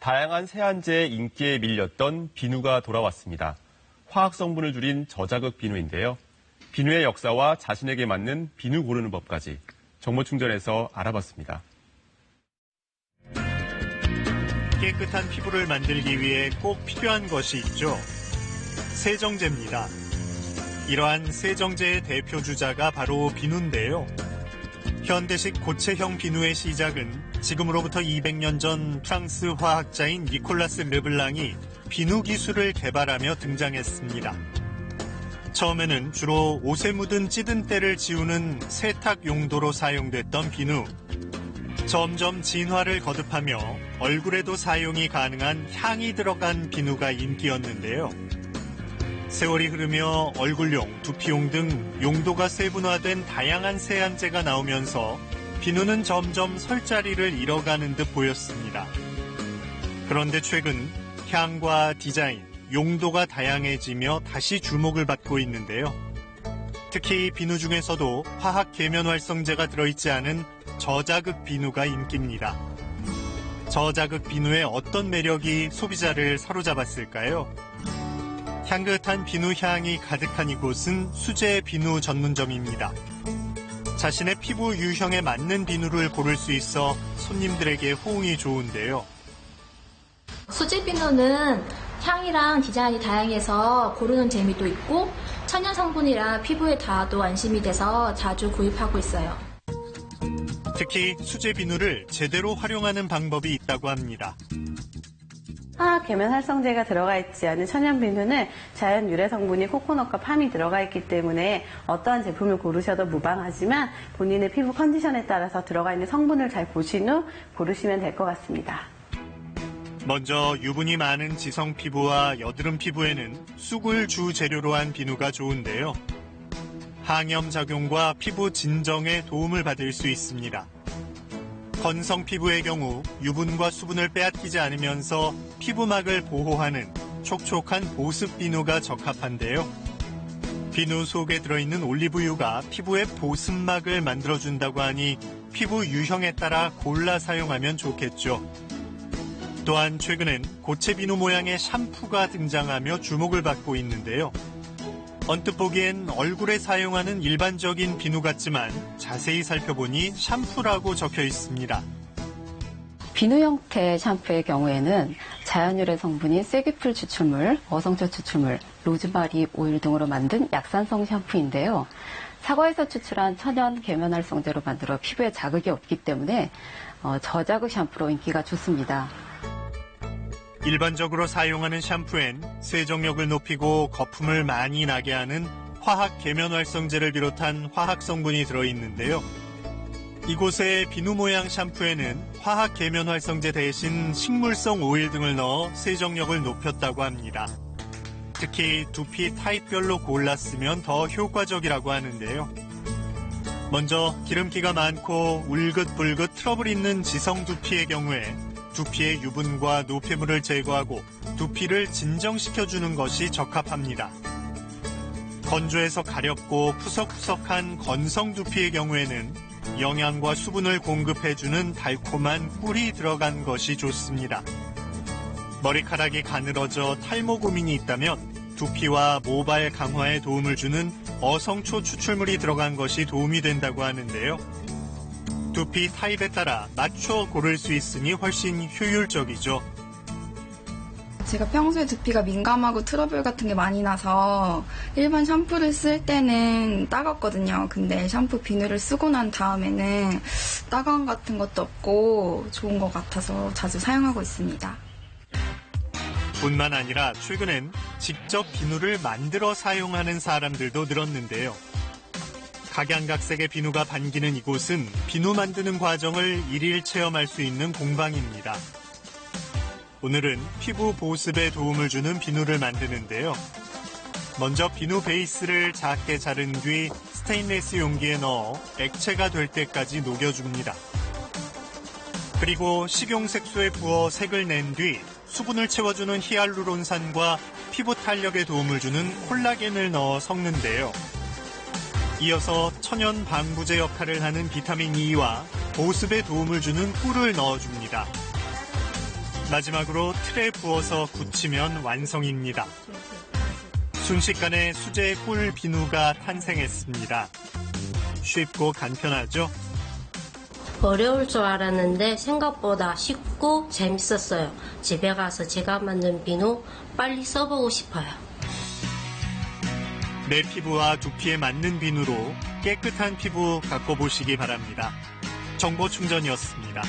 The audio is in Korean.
다양한 세안제의 인기에 밀렸던 비누가 돌아왔습니다. 화학 성분을 줄인 저자극 비누인데요. 비누의 역사와 자신에게 맞는 비누 고르는 법까지 정보충전에서 알아봤습니다. 깨끗한 피부를 만들기 위해 꼭 필요한 것이 있죠. 세정제입니다. 이러한 세정제의 대표 주자가 바로 비누인데요. 현대식 고체형 비누의 시작은 지금으로부터 200년 전 프랑스 화학자인 니콜라스 르블랑이 비누 기술을 개발하며 등장했습니다. 처음에는 주로 옷에 묻은 찌든 때를 지우는 세탁 용도로 사용됐던 비누. 점점 진화를 거듭하며 얼굴에도 사용이 가능한 향이 들어간 비누가 인기였는데요. 세월이 흐르며 얼굴용, 두피용 등 용도가 세분화된 다양한 세안제가 나오면서 비누는 점점 설 자리를 잃어가는 듯 보였습니다. 그런데 최근 향과 디자인, 용도가 다양해지며 다시 주목을 받고 있는데요. 특히 비누 중에서도 화학 계면 활성제가 들어있지 않은 저자극 비누가 인기입니다. 저자극 비누의 어떤 매력이 소비자를 사로잡았을까요? 향긋한 비누 향이 가득한 이곳은 수제 비누 전문점입니다. 자신의 피부 유형에 맞는 비누를 고를 수 있어 손님들에게 호응이 좋은데요. 수제 비누는 향이랑 디자인이 다양해서 고르는 재미도 있고 천연 성분이라 피부에 닿아도 안심이 돼서 자주 구입하고 있어요. 특히 수제 비누를 제대로 활용하는 방법이 있다고 합니다. 화학 계면 활성제가 들어가 있지 않은 천연 비누는 자연 유래 성분이 코코넛과 팜이 들어가 있기 때문에 어떠한 제품을 고르셔도 무방하지만 본인의 피부 컨디션에 따라서 들어가 있는 성분을 잘 보신 후 고르시면 될 것 같습니다. 먼저 유분이 많은 지성 피부와 여드름 피부에는 쑥을 주 재료로 한 비누가 좋은데요. 항염 작용과 피부 진정에 도움을 받을 수 있습니다. 건성 피부의 경우 유분과 수분을 빼앗기지 않으면서 피부막을 보호하는 촉촉한 보습 비누가 적합한데요. 비누 속에 들어있는 올리브유가 피부의 보습막을 만들어준다고 하니 피부 유형에 따라 골라 사용하면 좋겠죠. 또한 최근엔 고체 비누 모양의 샴푸가 등장하며 주목을 받고 있는데요. 언뜻 보기엔 얼굴에 사용하는 일반적인 비누 같지만 자세히 살펴보니 샴푸라고 적혀 있습니다. 비누 형태의 샴푸의 경우에는 자연유래 성분인 쐐기풀 추출물, 어성초 추출물, 로즈마리 오일 등으로 만든 약산성 샴푸인데요. 사과에서 추출한 천연 계면활성제로 만들어 피부에 자극이 없기 때문에 저자극 샴푸로 인기가 좋습니다. 일반적으로 사용하는 샴푸엔 세정력을 높이고 거품을 많이 나게 하는 화학 계면활성제를 비롯한 화학 성분이 들어있는데요. 이곳의 비누 모양 샴푸에는 화학 계면활성제 대신 식물성 오일 등을 넣어 세정력을 높였다고 합니다. 특히 두피 타입별로 골라 쓰면 더 효과적이라고 하는데요. 먼저 기름기가 많고 울긋불긋 트러블 있는 지성 두피의 경우에 두피의 유분과 노폐물을 제거하고 두피를 진정시켜주는 것이 적합합니다. 건조해서 가렵고 푸석푸석한 건성 두피의 경우에는 영양과 수분을 공급해주는 달콤한 꿀이 들어간 것이 좋습니다. 머리카락이 가늘어져 탈모 고민이 있다면 두피와 모발 강화에 도움을 주는 어성초 추출물이 들어간 것이 도움이 된다고 하는데요. 두피 타입에 따라 맞춰 고를 수 있으니 훨씬 효율적이죠. 제가 평소에 두피가 민감하고 트러블 같은 게 많이 나서 일반 샴푸를 쓸 때는 따갑거든요. 근데 샴푸 비누를 쓰고 난 다음에는 따가움 같은 것도 없고 좋은 것 같아서 자주 사용하고 있습니다. 뿐만 아니라 최근엔 직접 비누를 만들어 사용하는 사람들도 늘었는데요. 각양각색의 비누가 반기는 이곳은 비누 만드는 과정을 일일 체험할 수 있는 공방입니다. 오늘은 피부 보습에 도움을 주는 비누를 만드는데요. 먼저 비누 베이스를 작게 자른 뒤 스테인리스 용기에 넣어 액체가 될 때까지 녹여줍니다. 그리고 식용색소에 부어 색을 낸 뒤 수분을 채워주는 히알루론산과 피부 탄력에 도움을 주는 콜라겐을 넣어 섞는데요. 이어서 천연 방부제 역할을 하는 비타민 E와 보습에 도움을 주는 꿀을 넣어줍니다. 마지막으로 틀에 부어서 굳히면 완성입니다. 순식간에 수제 꿀 비누가 탄생했습니다. 쉽고 간편하죠? 어려울 줄 알았는데 생각보다 쉽고 재밌었어요. 집에 가서 제가 만든 비누 빨리 써보고 싶어요. 내 피부와 두피에 맞는 비누로 깨끗한 피부 갖고 보시기 바랍니다. 정보충전이었습니다.